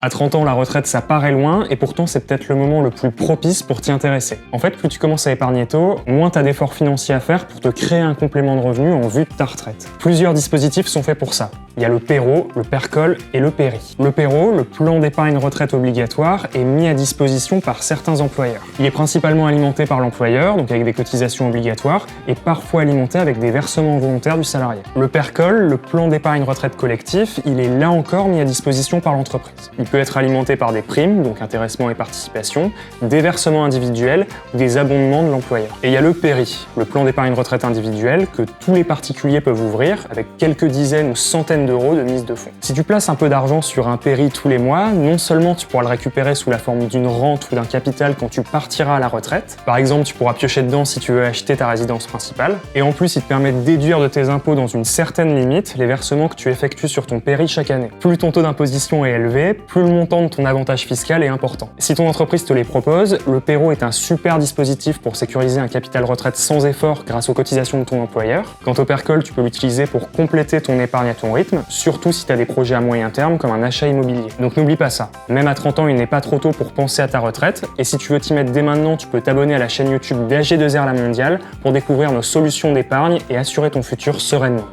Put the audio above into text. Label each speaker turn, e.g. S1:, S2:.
S1: À 30 ans, la retraite, ça paraît loin, et pourtant c'est peut-être le moment le plus propice pour t'y intéresser. En fait, plus tu commences à épargner tôt, moins t'as d'efforts financiers à faire pour te créer un complément de revenu en vue de ta retraite. Plusieurs dispositifs sont faits pour ça. Il y a le PERO, le PERCOL et le PERI. Le PERO, le plan d'épargne retraite obligatoire, est mis à disposition par certains employeurs. Il est principalement alimenté par l'employeur, donc avec des cotisations obligatoires, et parfois alimenté avec des versements volontaires du salarié. Le PERCOL, le plan d'épargne retraite collectif, il est là encore mis à disposition par l'entreprise. Il peut être alimenté par des primes, donc intéressement et participation, des versements individuels ou des abondements de l'employeur. Et il y a le PERI, le plan d'épargne retraite individuel que tous les particuliers peuvent ouvrir avec quelques dizaines ou centaines d'euros de mise de fonds. Si tu places un peu d'argent sur un PERI tous les mois, non seulement tu pourras le récupérer sous la forme d'une rente ou d'un capital quand tu partiras à la retraite, par exemple tu pourras piocher dedans si tu veux acheter ta résidence principale, et en plus il te permet de déduire de tes impôts dans une certaine limite les versements que tu effectues sur ton PERI chaque année. Plus ton taux d'imposition est élevé, plus le montant de ton avantage fiscal est important. Si ton entreprise te les propose, le PERO est un super dispositif pour sécuriser un capital retraite sans effort grâce aux cotisations de ton employeur. Quant au PERCOL, tu peux l'utiliser pour compléter ton épargne à ton rythme, surtout si tu as des projets à moyen terme comme un achat immobilier. Donc n'oublie pas ça. Même à 30 ans, il n'est pas trop tôt pour penser à ta retraite, et si tu veux t'y mettre dès maintenant, tu peux t'abonner à la chaîne YouTube d'AG2R La Mondiale pour découvrir nos solutions d'épargne et assurer ton futur sereinement.